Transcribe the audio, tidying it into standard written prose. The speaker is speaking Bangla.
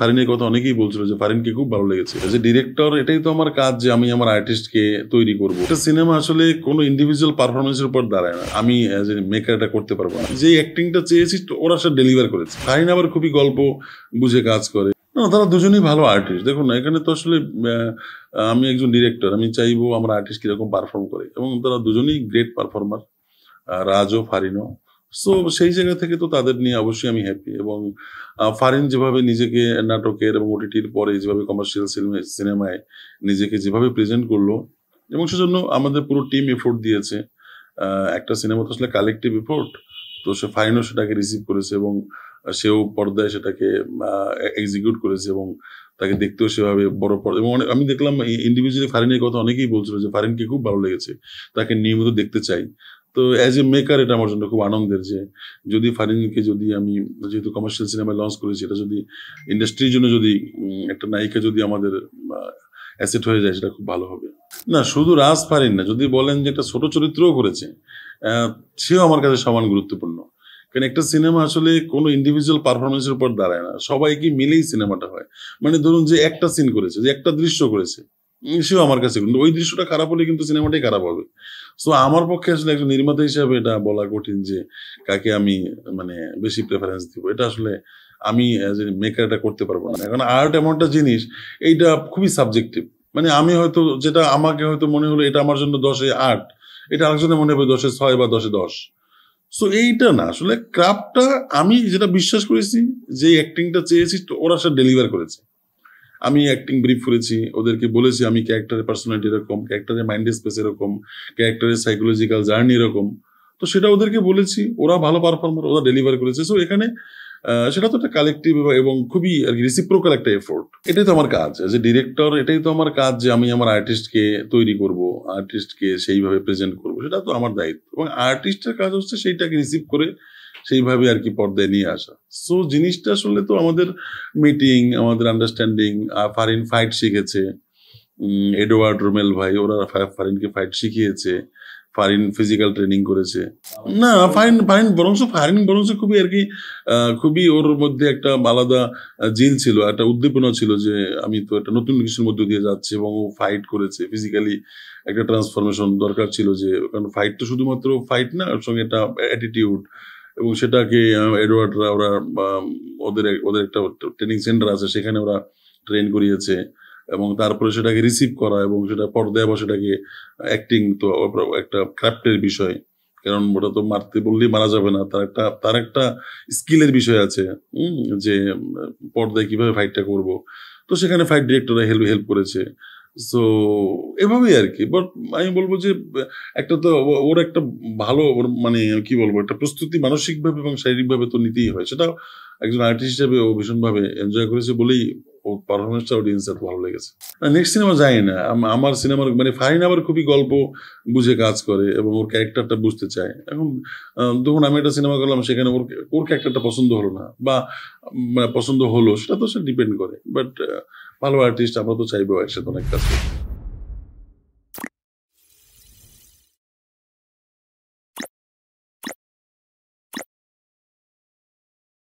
ফারিনের কথা অনেকেই বলছিল যে ফারিনকে খুব ভালো লেগেছে। যে ডিরেক্টর, এটাই তো আমার কাজ যে আমি আমার আর্টিস্টকে তৈরি করব। একটা সিনেমা আসলে কোনো ইন্ডিভিজুয়াল পারফরমেন্সের উপর দাঁড়ায় না। আমি অ্যাজ এ মেকার এটা করতে পারবো না। যে অ্যাক্টিংটা চেয়েছি ওরা সেটা ডেলিভার করেছে। ফারিন আবার খুবই গল্প বুঝে কাজ করে। না, তারা দুজনেই ভালো আর্টিস্ট। দেখুন না, এখানে তো আসলে আমি একজন ডিরেক্টর, আমি চাইবো আমার আর্টিস্ট কিরকম পারফর্ম করে, এবং তারা দুজনেই গ্রেট পারফর্মার, রাজও ফারিনও। সো সেই জায়গা থেকে তো তাদের নিয়ে অবশ্যই আমি হ্যাপি। এবং ফারিন যেভাবে নিজেকে নাটকের এবং ওটিটির পরে যেভাবে কমার্শিয়াল সিনেমায় নিজেকে যেভাবে প্রেজেন্ট করলো, এবং সেজন্য আমাদের পুরো টিম এফোর্ট দিয়েছে। একটা সিনেমা তো আসলে কালেকটিভ এফোর্ট, তো সে ফারিনও সেটাকে রিসিভ করেছে এবং সেও পর্দায় সেটাকে এক্সিকিউট করেছে, এবং তাকে দেখতেও সেভাবে বড় পর্দা। এবং আমি দেখলাম ইন্ডিভিজুয়ালি ফারিনের কথা অনেকেই বলছিল যে ফারিনকে খুব ভালো লেগেছে, তাকে নিয়মিত দেখতে চাই। তো অ্যাজ এ মেকার এটা আমার জন্য খুব আনন্দের যে যদি ফারিনকে, যদি আমি যেহেতু কমার্শিয়াল সিনেমায় লঞ্চ করেছি, এটা যদি ইন্ডাস্ট্রির জন্য যদি একটা নায়িকা যদি আমাদের অ্যাসেট হয়ে যায়, সেটা খুব ভালো হবে। না, শুধু রাজ ফারিন না, যদি বলেন যে একটা ছোট চরিত্রও করেছে, সেও আমার কাছে সমান গুরুত্বপূর্ণ। কারণ একটা সিনেমা আসলে কোনো ইন্ডিভিজুয়াল পারফরমেন্সের উপর দাঁড়ায় না, সবাইকে মিলেই সিনেমাটা হয়। মানে ধরুন যে একটা সিন করেছে, যে একটা দৃশ্য করেছে, সেও আমার কাছে, কিন্তু ওই দৃশ্যটা খারাপ হলে কিন্তু সিনেমাটাই খারাপ হবে। সো আমার পক্ষে আসলে একজন নির্মাতা হিসাবে এটা বলা কঠিন যে কাকে আমি মানে বেশি প্রেফারেন্স দিব। এটা আসলে আমি অ্যাজ এ মেকার এটা করতে পারবো না। এখন আর্ট এমন একটা জিনিস, এইটা খুবই সাবজেক্টিভ। মানে আমি হয়তো যেটা আমাকে হয়তো মনে হলো এটা আমার জন্য 10-এ 8, এটা আরেকজনের মনে হবে 10-এ 6 বা 10-এ 10। সো এইটা না, আসলে ক্রাফটটা আমি যেটা বিশ্বাস করেছি, যে অ্যাক্টিংটা চেয়েছি ওরা সেটা ডেলিভার করেছে। আমি অ্যাক্টিং ব্রিফ করেছি, ওদেরকে বলেছি আমি ক্যারেক্টারের পার্সোনালিটি এরকম, ক্যারেক্টারের মাইন্ড স্পেস এরকম, ক্যারেক্টারের সাইকোলজিক্যাল জার্নি এরকম। তো সেটা ওদেরকে বলেছি, ওরা ভালো পারফর্মার, ওরা ডেলিভার করেছে। সো এখানে সেটা তো একটা কালেকটিভ এবং খুবই আর কি রেসিপ্রোকাল একটা এফোর্ট। এটাই তো আমার কাজ যে ডিরেক্টর, এটাই তো আমার কাজ যে আমি আমার আর্টিস্টকে তৈরি করব, আর্টিস্টকে সেইভাবে প্রেজেন্ট করব, সেটা তো আমার দায়িত্ব। এবং আর্টিস্টের কাজ হচ্ছে সেইটাকে রিসিভ করে সেইভাবে আর কি পর্দায় নিয়ে আসা। সো জিনিসটা আসলে তো আমাদের মিটিং, আমাদের আন্ডারস্ট্যান্ডিং। ফারিন ফাইট শিখেছে, এডওয়ার্ড রোমেল ভাই ওরা ফারিনকে ফাইট শিখিয়েছে, ফারিন ফিজিক্যাল ট্রেনিং করেছে। না, ফারিন বরং খুবই আর কি খুবই ওর মধ্যে একটা আলাদা জিল ছিল, একটা উদ্দীপনা ছিল যে আমি তো একটা নতুন কিছুর মধ্যে দিয়ে যাচ্ছি, এবং ও ফাইট করেছে। ফিজিক্যালি একটা ট্রান্সফরমেশন দরকার ছিল, যে কারণ ফাইট তো শুধুমাত্র ফাইট না, ওর সঙ্গে একটা অ্যাটিটিউড, এবং সেটাকে এডওয়ার্ডরা ওরা ওদের ওদের একটা ট্রেনিং সেন্টার আছে, সেখানে ওরা ট্রেন করিয়েছে। এবং তারপরে সেটাকে রিসিভ করা এবং সেটা পর্দায় বা সেটাকে অ্যাক্টিং তো একটা ক্রাফটের বিষয়, কারণ ওটা তো মারতে বললেই মারা যাবে না, তার একটা স্কিলের বিষয় আছে, যে পর্দায় কিভাবে ফাইটটা করব। তো সেখানে ফাইট ডিরেক্টররা হেল্প করেছে। সো এভাবেই আর কি। বাট আমি বলবো যে একটা তো ওর একটা ভালো মানে কি বলবো, একটা প্রস্তুতি মানসিকভাবে এবং শারীরিকভাবে তো নিতেই হয়। সেটা একজন আর্টিস্ট হিসেবে ও ভীষণভাবে এনজয় করেছে বলেই ওর পারফরমেন্সটা অডিয়েন্সের ভালো লেগেছে। নেক্সট সিনেমা যাই না, আমার সিনেমার মানে ফারিন আবার খুবই গল্প বুঝে কাজ করে এবং ওর ক্যারেক্টারটা বুঝতে চায়। এখন ধরুন আমি একটা সিনেমা করলাম, সেখানে ওর ক্যারেক্টারটা পছন্দ হলো না, বা পছন্দ হলো, সেটা তো সে ডিপেন্ড করে। বাট ভালো আর্টিস্ট আমরা তো চাইবো একসাথে অনেক কাজ করতে।